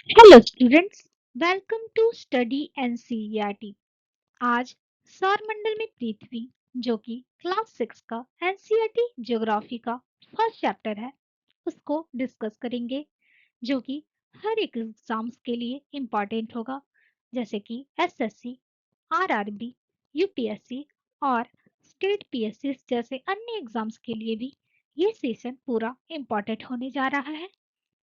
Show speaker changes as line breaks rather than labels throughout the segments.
Hello students, welcome to study NCERT. आज सौरमंडल में पृथ्वी जो कि क्लास 6 का एनसीईआरटी ज्योग्राफी का फर्स्ट चैप्टर है उसको डिस्कस करेंगे, जो कि हर एक एग्जाम्स के लिए इम्पोर्टेंट होगा, जैसे कि एसएससी, आरआरबी, यूपीएससी और स्टेट पीएससी जैसे अन्य एग्जाम्स के लिए भी ये सेशन पूरा इम्पोर्टेंट होने जा रहा है।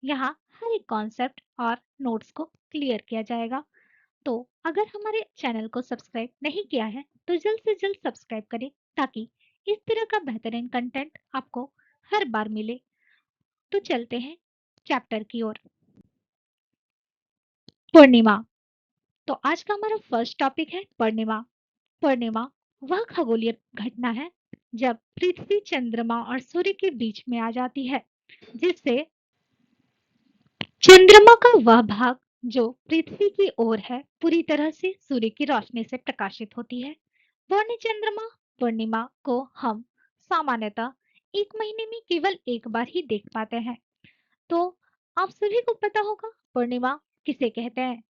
यहाँ हर एक कॉन्सेप्ट और नोट्स को क्लियर किया जाएगा। तो अगर हमारे चैनल को सब्सक्राइब नहीं किया है तो जल्द से जल्द सब्सक्राइब करें, ताकि इस तरह का बेहतरीन कंटेंट आपको हर बार मिले। तो चलते हैं चैप्टर की ओर। पूर्णिमा। तो आज का हमारा फर्स्ट टॉपिक है पूर्णिमा। पूर्णिमा वह खगोलीय घटना है जब पृथ्वी चंद्रमा और सूर्य के बीच में आ जाती है, जिससे चंद्रमा का वह भाग जो पृथ्वी की ओर है पूरी तरह से सूर्य की रोशनी से प्रकाशित होती है। पूर्ण चंद्रमा पूर्णिमा को हम सामान्यतः एक महीने में केवल एक बार ही देख पाते हैं। तो आप सभी को पता होगा पूर्णिमा किसे कहते हैं।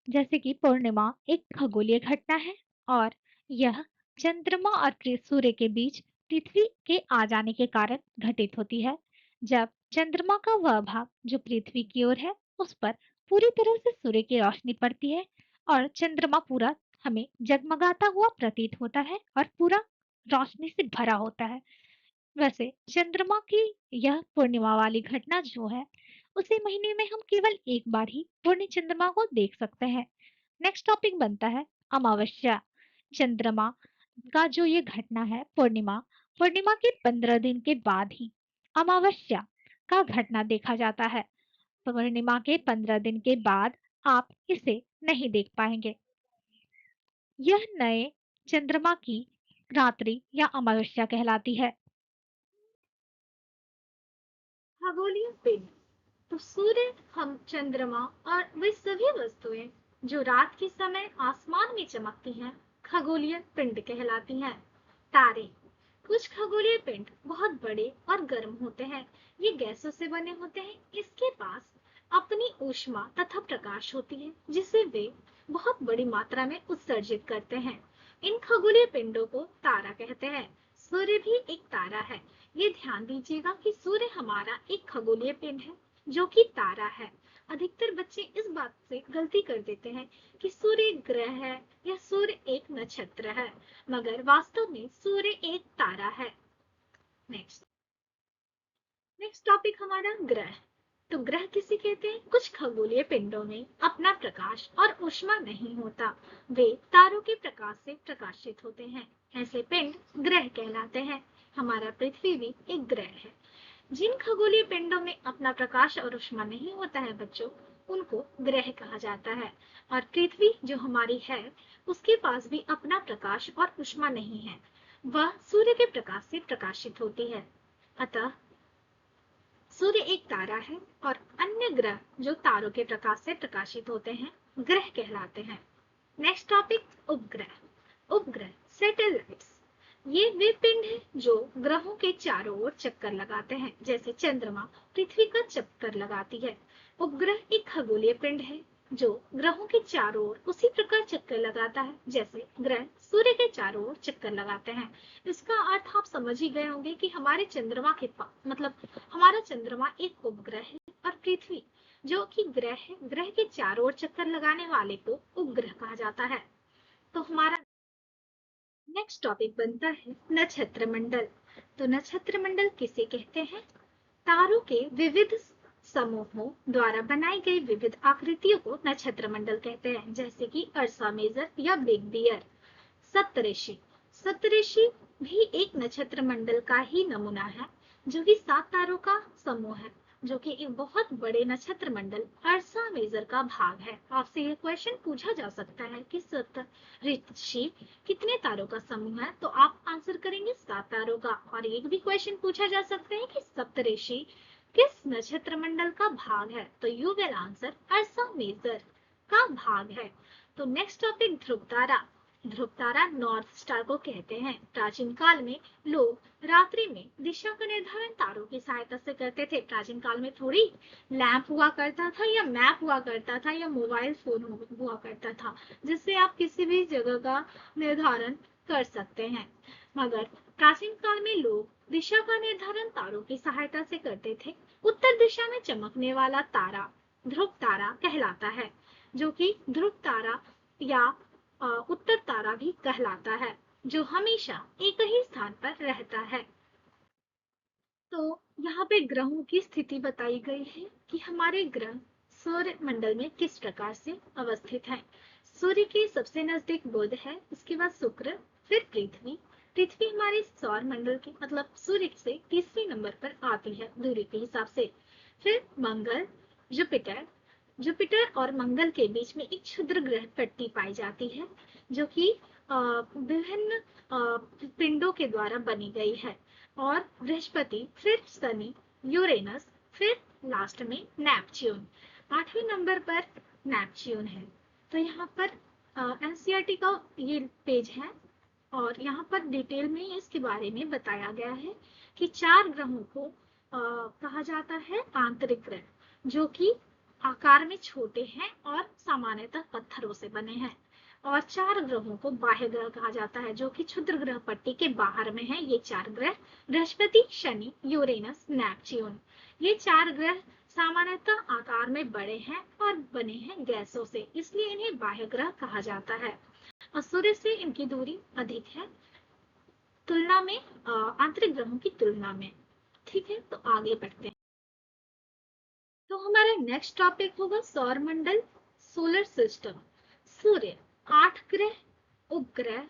जैसे कि पूर्णिमा एक खगोलीय घटना है और यह चंद्रमा और सूर्य के बीच पृथ्वी के आ जाने के कारण घटित होती है। जब चंद्रमा का वह भाग जो पृथ्वी की ओर है उस पर पूरी तरह से सूर्य की रोशनी पड़ती है और चंद्रमा पूरा हमें जगमगाता हुआ प्रतीत होता है और पूरा रोशनी से भरा होता है। वैसे चंद्रमा की यह पूर्णिमा वाली घटना जो है उसी महीने में हम केवल एक बार ही पूर्ण चंद्रमा को देख सकते हैं। नेक्स्ट टॉपिक बनता है अमावस्या। चंद्रमा का जो ये घटना है पूर्णिमा, पूर्णिमा के 15 दिन के बाद ही अमावस्या का घटना देखा जाता है। पूर्णिमा के 15 दिन के बाद आप इसे नहीं देख पाएंगे। यह नए चंद्रमा की रात्रि या अमावस्या कहलाती है। खगोलीय पिंड। तो सूर्य, हम चंद्रमा और वे सभी वस्तुएं जो रात के समय आसमान में चमकती हैं, खगोलीय पिंड कहलाती हैं। तारे। कुछ खगोलीय पिंड बहुत बड़े और गर्म होते हैं। ये गैसों से बने होते हैं। इसके पास अपनी ऊष्मा तथा प्रकाश होती है, जिसे वे बहुत बड़ी मात्रा में उत्सर्जित करते हैं। इन खगोलीय पिंडों को तारा कहते हैं। सूर्य भी एक तारा है। ये ध्यान दीजिएगा कि सूर्य हमारा एक खगोलीय पिंड है जो कि तारा है। अधिकतर बच्चे इस बात से गलती कर देते हैं कि सूर्य एक ग्रह है या सूर्य एक नक्षत्र है, मगर वास्तव में सूर्य एक तारा है। नेक्स्ट नेक्स्ट टॉपिक हमारा ग्रह। तो ग्रह किसे कहते हैं? कुछ खगोलीय पिंडों में अपना प्रकाश और ऊष्मा नहीं होता, वे तारों के प्रकाश से प्रकाशित होते हैं। ऐसे पिंड ग्रह कहलाते हैं। हमारा पृथ्वी भी एक ग्रह है। जिन खगोलीय पिंडों में अपना प्रकाश और ऊष्मा नहीं होता है बच्चों, उनको ग्रह कहा जाता है। और पृथ्वी जो हमारी है, उसके पास भी अपना प्रकाश और ऊष्मा नहीं है, वह सूर्य के प्रकाश से प्रकाशित होती है। अतः सूर्य एक तारा है और अन्य ग्रह जो तारों के प्रकाश से प्रकाशित होते हैं, ग्रह कहलाते हैं। नेक्स्ट टॉपिक उपग्रह। उपग्रह सैटेलाइट्स। ये वे पिंड हैं जो ग्रहों के चारों ओर चक्कर लगाते हैं, जैसे चंद्रमा पृथ्वी का चक्कर लगाती है। उपग्रह एक खगोलीय पिंड है जो ग्रहों के चारों ओर उसी प्रकार चक्कर लगाता है जैसे ग्रह सूर्य के चारों ओर चक्कर लगाते हैं। इसका अर्थ आप समझ ही गए होंगे कि हमारे चंद्रमा के मतलब हमारा चंद्रमा एक उपग्रह है और पृथ्वी जो कि ग्रह है, ग्रह के चारों ओर चक्कर लगाने वाले को उपग्रह कहा जाता है। तो हमारा नेक्स्ट टॉपिक बनता है नक्षत्र मंडल। तो नक्षत्र मंडल किसे कहते हैं? तारों के विविध समूहों द्वारा बनाई गई विविध आकृतियों को नक्षत्र मंडल कहते हैं, जैसे कि अर्सा मेजर या बिग बियर। सप्तऋषि। सप्तऋषि भी एक नक्षत्र मंडल का ही नमूना है, जो कि 7 तारों का समूह है, जो कि एक बहुत बड़े नक्षत्र मंडल अर्सा मेजर का भाग है। आपसे यह क्वेश्चन पूछा जा सकता है कि सप्तऋषि कितने तारों का समूह है, तो आप आंसर करेंगे 7 तारों का। और एक भी क्वेश्चन पूछा जा सकता है कि सप्तऋषि किस नक्षत्र मंडल का भाग है, तो यू विल आंसर अर्सा मेजर का भाग है। तो नेक्स्ट टॉपिक ध्रुव तारा। ध्रुव तारा नॉर्थ स्टार को कहते हैं। प्राचीन काल में लोग रात्रि में दिशा का निर्धारण तारों की सहायता से करते थे। प्राचीन काल में थोड़ी लैंप हुआ करता था या मैप हुआ करता था या मोबाइल फोन हुआ करता था जिससे आप किसी भी जगह का निर्धारण कर सकते हैं, मगर प्राचीन काल में लोग दिशा का निर्धारण तारों की सहायता से करते थे। उत्तर दिशा में चमकने वाला तारा ध्रुव तारा कहलाता है, जो कि ध्रुव तारा या उत्तर तारा भी कहलाता है, जो हमेशा एक ही स्थान पर रहता है। तो यहाँ पे ग्रहों की स्थिति बताई गई है कि हमारे ग्रह सौर मंडल में किस प्रकार से अवस्थित हैं। सूर्य के सबसे नजदीक बुध है, उसके बाद शुक्र, फिर पृथ्वी। पृथ्वी हमारे सौर मंडल के मतलब सूर्य से तीसरे नंबर पर आती है दूरी के हिसाब से। फिर मंगल, जुपिटर। जुपिटर और मंगल के बीच में एक क्षुद्र ग्रह पट्टी पाई जाती है, जो कि विभिन्न पिंडों के द्वारा बनी गई है। और बृहस्पति, फिर शनि, यूरेनस, फिर लास्ट में नेपच्यून। 8वें नंबर पर नेपच्यून है। तो यहाँ पर एनसीईआरटी का ये पेज है और यहाँ पर डिटेल में इसके बारे में बताया गया है कि 4 ग्रहों को कहा जाता है आंतरिक ग्रह, जो कि आकार में छोटे हैं और सामान्यतः पत्थरों से बने हैं। और 4 ग्रहों को बाह्य ग्रह कहा जाता है, जो कि क्षुद्र ग्रह पट्टी के बाहर में है। ये 4 ग्रह बृहस्पति, शनि, यूरेनस, नेपच्यून। ये 4 ग्रह सामान्यतः आकार में बड़े हैं और बने हैं गैसों से, इसलिए इन्हें बाह्य ग्रह कहा जाता है। और सूर्य से इनकी दूरी अधिक है तुलना में आंतरिक ग्रहों की तुलना में। ठीक है, तो आगे बढ़ते हैं। तो हमारा नेक्स्ट टॉपिक होगा सौर मंडल, सोलर सिस्टम। सूर्य, 8 ग्रह, उपग्रह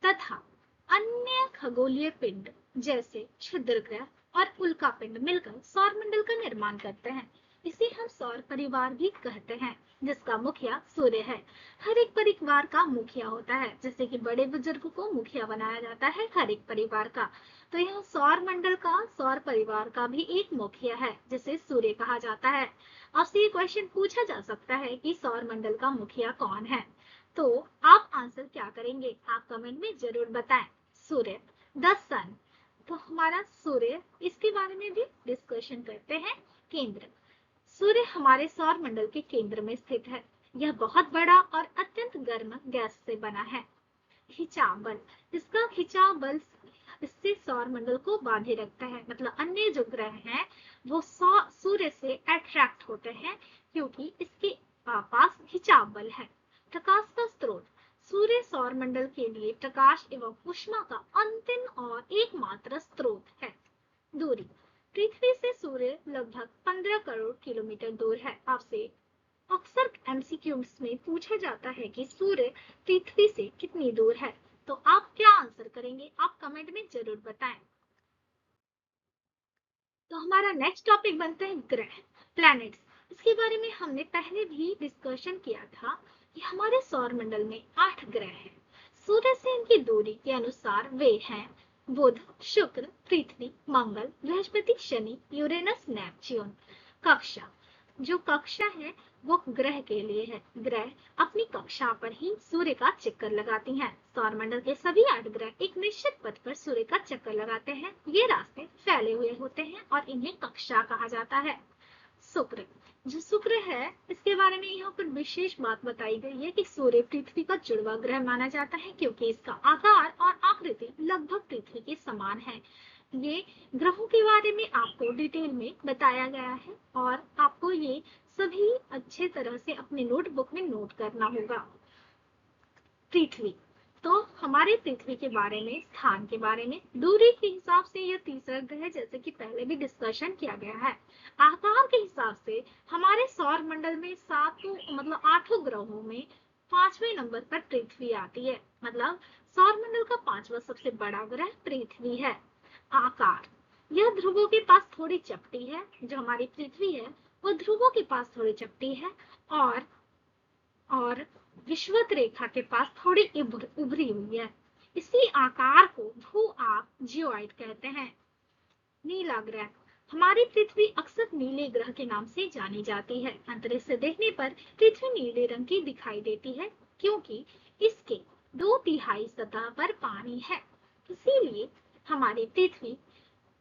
तथा अन्य खगोलीय पिंड जैसे क्षुद्र ग्रह और उल्का पिंड मिलकर सौर मंडल का निर्माण करते हैं। इसे हम सौर परिवार भी कहते हैं, जिसका मुखिया सूर्य है। हर एक परिवार का मुखिया होता है, जैसे कि बड़े बुजुर्ग को मुखिया बनाया जाता है हर एक परिवार का। तो यह सौर मंडल का, सौर परिवार का भी एक मुखिया है, जिसे सूर्य कहा जाता है। आपसे ये क्वेश्चन पूछा जा सकता है कि सौर मंडल का मुखिया कौन है, तो आप आंसर क्या करेंगे, आप कमेंट में जरूर बताएं। सूर्य, द सन। तो हमारा सूर्य, इसके बारे में भी डिस्कशन करते हैं। केंद्र, सूर्य हमारे सौर मंडल के केंद्र में स्थित है। यह बहुत बड़ा और अत्यंत गर्म गैस से बना है। खिंचाव बल, इसका खिंचाव बल इससे सौर मंडल को बांधे रखता है। मतलब अन्य जो ग्रह हैं वो सूर्य से अट्रैक्ट होते हैं क्योंकि इसके पास खिंचाव बल है। प्रकाश का स्रोत, सूर्य सौर मंडल के लिए प्रकाश एवं ऊष्मा का अंतिम और एकमात्र स्रोत है। दूरी, पृथ्वी से सूर्य लगभग 15 करोड़ किलोमीटर दूर है। आपसे अक्सर एमसीक्यूज में पूछा जाता है कि सूर्य पृथ्वी से कितनी दूर है, तो आप क्या आंसर करेंगे, आप कमेंट में जरूर बताएं। तो हमारा नेक्स्ट टॉपिक बनते हैं ग्रह, प्लैनेट्स। इसके बारे में हमने पहले भी डिस्कशन किया था कि हमारे सौर मंडल में 8 ग्रह हैं। सूर्य से इनकी दूरी के अनुसार वे हैं बुध, शुक्र, पृथ्वी, मंगल, बृहस्पति, शनि, यूरेनस, नेपच्यून। कक्षा, जो कक्षा है वो ग्रह के लिए है। ग्रह अपनी कक्षा पर ही सूर्य का चक्कर लगाती हैं। सौरमंडल के सभी 8 ग्रह एक निश्चित पथ पर सूर्य का चक्कर लगाते हैं। ये रास्ते फैले हुए होते हैं और इन्हें कक्षा कहा जाता है। शुक्र, जो शुक्र है इसके बारे में यहाँ पर विशेष बात बताई गई है कि सूर्य पृथ्वी का जुड़वा ग्रह माना जाता है क्योंकि इसका आकार और आकृति लगभग पृथ्वी के समान है। ये ग्रहों के बारे में आपको डिटेल में बताया गया है और आपको ये सभी अच्छे तरह से अपने नोटबुक में नोट करना होगा। पृथ्वी, तो हमारे पृथ्वी के बारे में, स्थान के बारे में, दूरी के हिसाब से यह तीसरा ग्रह जैसे कि पहले भी डिस्कशन किया गया है। आकार के हिसाब से हमारे सौर मंडल में 8 ग्रहों में 5वें नंबर पर पृथ्वी आती है। मतलब सौर मंडल का 5वां सबसे बड़ा ग्रह पृथ्वी है। आकार, यह ध्रुवों के पास थोड़ी चपटी है, जो हमारी पृथ्वी है वो ध्रुवों के पास थोड़ी चपटी है और विषुवत रेखा के पास थोड़ी उभरी हुई है। इसी आकार को भू-आंक जियोइड कहते हैं। नीला ग्रह, हमारी पृथ्वी अक्सर नीले ग्रह के नाम से जानी जाती है। अंतरिक्ष से देखने पर पृथ्वी नीले रंग की दिखाई देती है क्योंकि इसके 2/3 सतह पर पानी है। इसीलिए हमारी पृथ्वी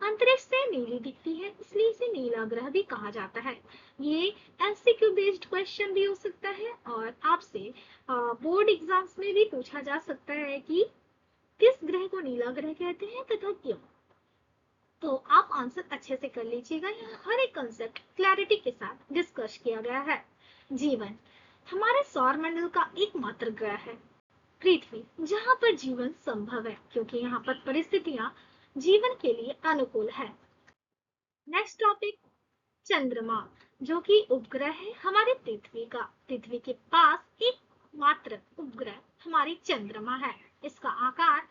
अंतरिक्ष से नीली दिखती है, इसलिए इसे नीला ग्रह भी कहा जाता है। ये एमसीक्यू बेस्ड क्वेश्चन भी हो सकता है और आपसे बोर्ड एग्जाम्स में भी पूछा जा सकता है कि किस ग्रह को नीला ग्रह कहते हैं तथा क्यों। तो आप आंसर अच्छे से कर लीजिएगा, यहाँ हर एक कंसेप्ट क्लैरिटी के साथ डिस्कस किया गया है। जीवन हमारे सौर मंडल का एकमात्र ग्रह है पृथ्वी, जहाँ पर जीवन संभव है क्योंकि यहाँ पर परिस्थितियां जीवन के लिए अनुकूल है। नेक्स्ट टॉपिक, चंद्रमा, जो कि उपग्रह है हमारे पृथ्वी का। पृथ्वी के पास एक मात्र उपग्रह हमारी चंद्रमा है। इसका आकार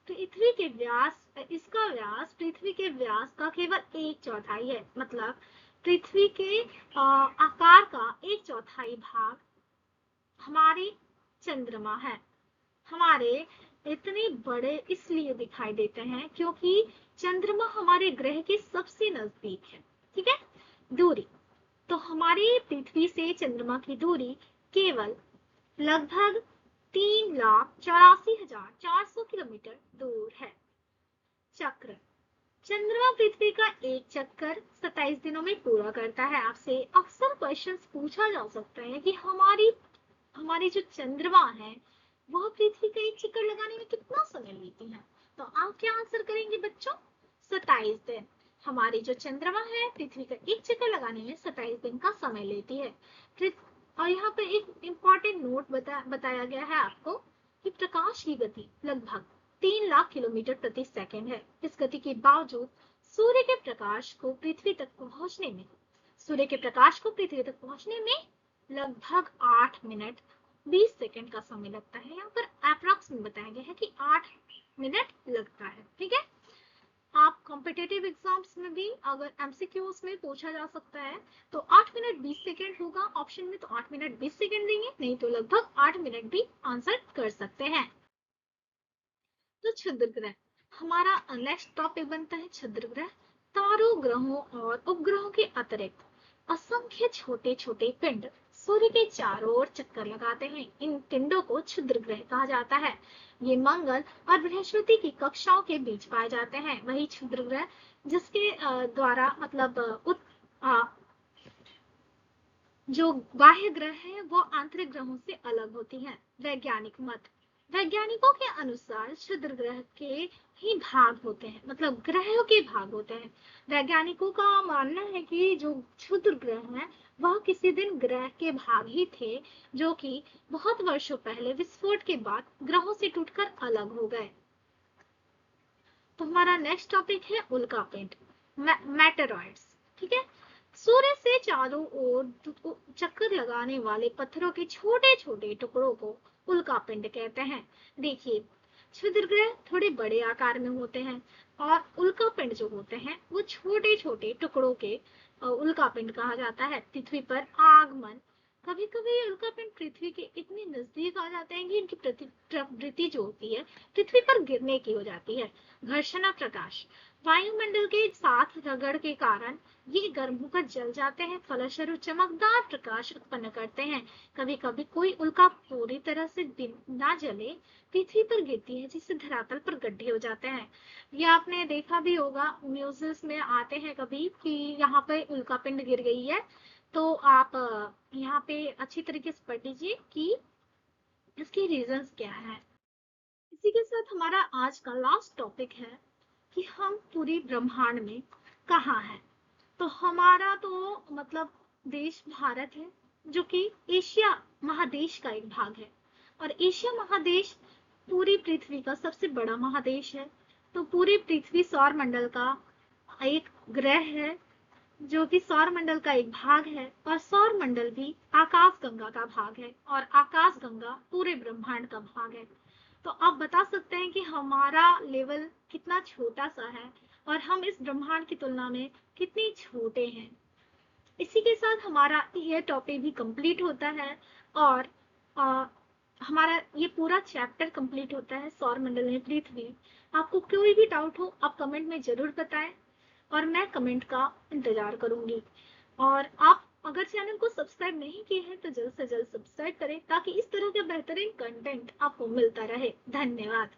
पृथ्वी के व्यास इसका व्यास पृथ्वी के व्यास का केवल 1/4 है। मतलब पृथ्वी के आकार का 1/4 भाग हमारे चंद्रमा है। हमारे इतने बड़े इसलिए दिखाई देते हैं क्योंकि चंद्रमा हमारे ग्रह के सबसे नजदीक है। ठीक है। दूरी, तो हमारी पृथ्वी से चंद्रमा की दूरी केवल लगभग 3,84,400 किलोमीटर दूर है। चक्र, चंद्रमा पृथ्वी का एक चक्कर 27 दिनों में पूरा करता है। आपसे अक्सर क्वेश्चंस पूछा जा सकता है कि हमारी जो चंद्रमा है वह पृथ्वी का एक चक्कर लगाने में कितना समय लेती है। तो आप क्या आंसर करेंगे बच्चों? 27 दिन। हमारी जो चंद्रमा है पृथ्वी का एक चक्कर लगाने में 27 दिन का समय लेती है। और यहाँ पर एक इम्पॉर्टेंट नोट बताया गया है आपको कि प्रकाश की गति लगभग 3 लाख किलोमीटर प्रति सेकंड है। इस गति के बावजूद सूर्य के प्रकाश को पृथ्वी तक पहुंचने में लगभग 8 मिनट 20 सेकंड का समय लगता है। यहाँ पर अप्रॉक्स में बताया गया है कि 8 मिनट लगता है। ठीक है। आप कॉम्पिटेटिव एग्जाम्स में भी अगर एमसीक्यूज में पूछा जा सकता है तो 8 मिनट 20 सेकंड होगा ऑप्शन में, तो 8 मिनट 20 सेकंड देंगे, नहीं तो लगभग 8 मिनट भी आंसर कर सकते हैं। तो क्षुद्र ग्रह, हमारा नेक्स्ट टॉपिक बनता है क्षुद्र ग्रह। तारों, ग्रहों और उपग्रहों के अतिरिक्त असंख्य छोटे छोटे पिंड सूर्य के चारों ओर चक्कर लगाते हैं। इन पिंडों को क्षुद्र ग्रह कहा जाता है। ये मंगल और बृहस्पति की कक्षाओं के बीच पाए जाते हैं। वही क्षुद्र ग्रह जिसके द्वारा जो बाह्य ग्रह है वो आंतरिक ग्रहों से अलग होती हैं। वैज्ञानिक मत, वैज्ञानिकों के अनुसार क्षुद्र ग्रह के ही भाग होते हैं, मतलब ग्रहों के भाग होते हैं। वैज्ञानिकों का मानना है कि जो क्षुद्र ग्रह हैं वह किसी दिन ग्रह के भाग ही थे, जो कि बहुत वर्षों पहले विस्फोट के बाद ग्रहों से टूटकर अलग हो गए। तो हमारा नेक्स्ट टॉपिक है उल्कापिंड, मेटेरॉइड्स। ठीक है। सूर्य से चारों ओर चक्कर लगाने वाले पत्थरों के छोटे छोटे टुकड़ों को उल्कापिंड कहते हैं। देखिए, क्षुद्र ग्रह थोड़े बड़े आकार में होते हैं और उल्कापिंड जो होते हैं वो छोटे छोटे टुकड़ों के उल्कापिंड कहा जाता है। पृथ्वी पर आगमन, कभी कभी उल्कापिंड पृथ्वी के इतने नजदीक आ जाते हैं कि इनकी प्रवृत्ति जो होती है पृथ्वी पर गिरने की हो जाती है। घर्षण प्रकाश, वायुमंडल के साथ रगड़ के कारण ये गर्म होकर जल जाते हैं, फलस्वरूप चमकदार प्रकाश उत्पन्न करते हैं। कभी कभी कोई उल्का पूरी तरह से ना जले पृथ्वी पर गिरती है, जिससे धरातल पर गड्ढे हो जाते हैं। ये आपने देखा भी होगा, न्यूज़ में आते हैं कभी कि यहाँ पे उल्कापिंड गिर गई है। तो आप यहाँ पे अच्छी तरीके से पढ़ लीजिए कि इसके रीजंस क्या है। इसी के साथ हमारा आज का लास्ट टॉपिक है कि हम पूरी ब्रह्मांड में कहाँ हैं। तो हमारा तो मतलब देश भारत है, जो कि एशिया महादेश का एक भाग है। और एशिया महादेश पूरी पृथ्वी का सबसे बड़ा महादेश है। तो पूरी पृथ्वी सौर मंडल का एक ग्रह है, जो कि सौर मंडल का एक भाग है। और सौर मंडल भी आकाश गंगा का भाग है और आकाश गंगा पूरे ब्रह्मांड का भाग है। तो आप बता सकते हैं कि हमारा लेवल कितना छोटा सा है और हम इस ब्रह्मांड की तुलना में कितने छोटे हैं। इसी के साथ हमारा ये टॉपिक भी कंप्लीट होता है और हमारा ये पूरा चैप्टर कंप्लीट होता है सौर मंडल में पृथ्वी। आपको कोई भी डाउट हो आप कमेंट में जरूर बताएं और मैं कमेंट का इंतजार करूंगी। और आप अगर चैनल को सब्सक्राइब नहीं किए हैं तो जल्द से जल्द सब्सक्राइब करें ताकि इस तरह का बेहतरीन कंटेंट आपको मिलता रहे। धन्यवाद।